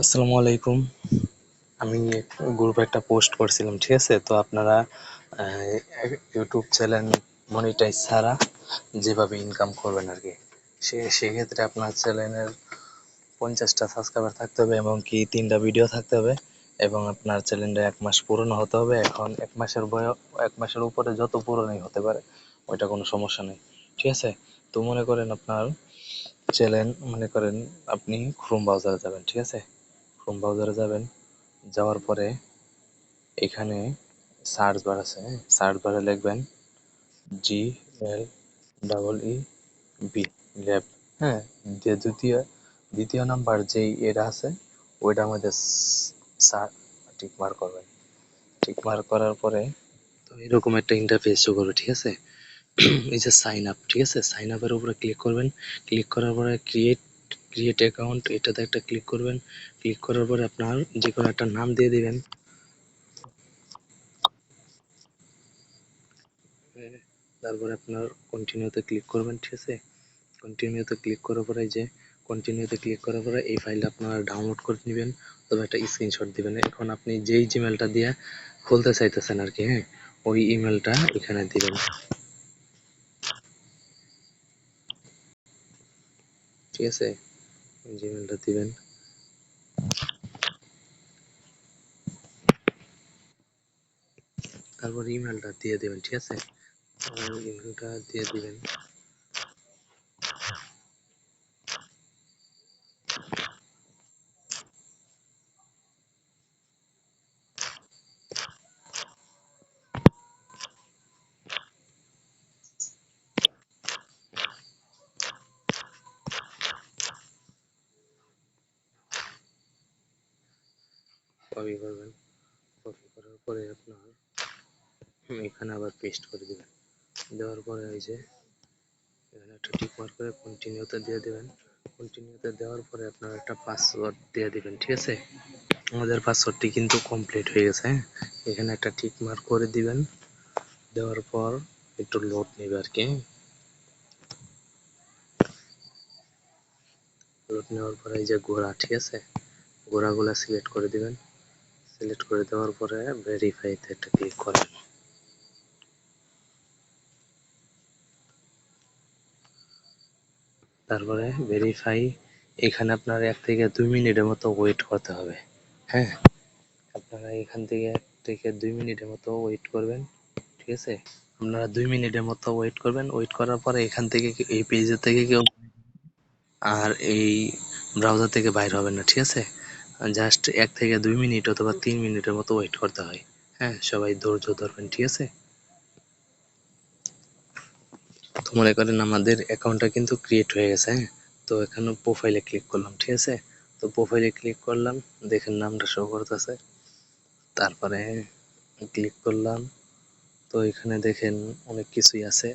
আসসালামু আলাইকুম। আমি গ্রুপে একটা পোস্ট করছিলাম, ঠিক আছে? তো আপনারা ইউটিউব চ্যানেল মনিটাইজ ছাড়া যেভাবে ইনকাম করবেন আর কি, সেক্ষেত্রে আপনার চ্যানেলের 50টা সাবস্ক্রাইবার থাকতে হবে এবং কি 3টা ভিডিও থাকতে হবে এবং আপনার চ্যানেলটা 1 মাস পুরনো হতে হবে। এখন 1 মাসের উপরে যত পুরনোই হতে পারে, ওইটা কোনো সমস্যা নেই, ঠিক আছে? তো মনে করেন আপনার চ্যানেল, মনে করেন আপনি ক্রোম ব্রাউজারে যাবেন, ঠিক আছে? ক্রোম ব্রাউজারে যাবেন, যাওয়ার পরে এখানে সার্চ বার আছে, সার্চ বারে লিখবেন GLEEB, ল্যাব। হ্যাঁ, দ্বিতীয় নাম্বার যেই এটা আছে ওইটার মধ্যে টিক মার্ক করবেন। টিক মার্ক করার পরে তো এরকম একটা ইন্টারফেস শো করবে, ঠিক আছে? এই যে সাইন আপ, ঠিক আছে? সাইন আপের উপরে ক্লিক করবেন। ক্লিক করার পরে ক্রিয়েট অ্যাকাউন্ট, এটাতে একটা ক্লিক করবেন। ক্লিক করার পরে আপনার যে কোনো একটা নাম দিয়ে দিবেন। তারপরে আপনার কন্টিনিউতে ক্লিক করবেন, ঠিক আছে? কন্টিনিউতে ক্লিক করার পরে এই ফাইলটা আপনারা ডাউনলোড করে নেবেন, তবে একটা স্ক্রিনশট দিবেন। এখন আপনি যেই জিমেলটা দিয়ে খুলতে চাইতেছেন আর কি, হ্যাঁ, ওই ইমেলটা এখানে দিবেন, ঠিক আছে? জিমেলটা দিবেন। তারপর ইমেলটা দিয়ে দিবেন, ঠিক আছে? ইমেলটা দিয়ে দিবেন। কপি করবেন। কপি করার পরে আপনার এখানে আবার পেস্ট করে দিবেন। দেওয়ার পরে ওই যে এখানে একটা টিক মার্ক করে কন্টিনিউতে দিয়ে দেবেন। কন্টিনিউতে দেওয়ার পরে আপনার একটা পাসওয়ার্ড দিয়ে দিবেন, ঠিক আছে? আমাদের পাসওয়ার্ডটি কিন্তু কমপ্লিট হয়ে গেছে, হ্যাঁ? এখানে একটা টিক মার্ক করে দিবেন। দেওয়ার পর একটু লোড নেবে আর কি। লোড নেওয়ার পরে এই যে ঘোড়া, ঠিক আছে? ঘোড়াগুলা সিলেক্ট করে দিবেন। সিলেক্ট করে দেওয়ার পরে ভেরিফাইতে একটা ক্লিক করেন। তারপরে ভেরিফাই, এখানে আপনার 1 থেকে 2 মিনিটের মতো ওয়েট করতে হবে, হ্যাঁ? আপনারা এখান থেকে 1 থেকে 2 মিনিটের মতো ওয়েট করবেন, ঠিক আছে? আপনারা 2 মিনিটের মতো ওয়েট করবেন। ওয়েট করার পরে এখান থেকে এই পেজের থেকে কেউ আর এই ব্রাউজার থেকে বাইর হবেন না, ঠিক আছে? জাস্ট 1 থেকে 2 মিনিট অথবা 3 মিনিটের মতো ওয়েট করতে হয়, হ্যাঁ? সবাই ধৈর্য ধরবেন, ঠিক আছে? তো মনে করেন আমাদের অ্যাকাউন্টটা কিন্তু ক্রিয়েট হয়ে গেছে, হ্যাঁ? তো এখানে প্রোফাইলে ক্লিক করলাম, ঠিক আছে? তো প্রোফাইলে ক্লিক করলাম, দেখেন নামটা শো করতেছে। তারপরে ক্লিক করলাম, তো এখানে দেখেন অনেক কিছুই আছে।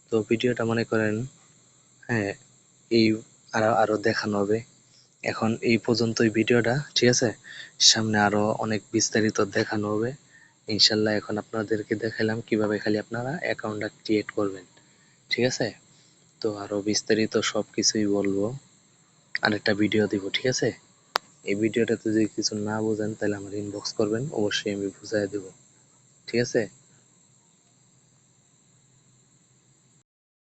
তো ভিডিওটা মনে করেন, হ্যাঁ, এই আরো দেখানো হবে। এখন এই পর্যন্তই ভিডিওটা, ঠিক আছে? সামনে আরো অনেক বিস্তারিত দেখানো হবে ইনশাল্লাহ। এখন আপনাদেরকে দেখালাম কিভাবে খালি আপনারা অ্যাকাউন্টটা ক্রিয়েট করবেন, ঠিক আছে? তো আরো বিস্তারিত সবকিছুই বলবো, আরেকটা ভিডিও দিব, ঠিক আছে? এই ভিডিওটাতে যদি কিছু না বোঝেন তাহলে আমার ইনবক্স করবেন, অবশ্যই আমি বুঝাই দেব, ঠিক আছে?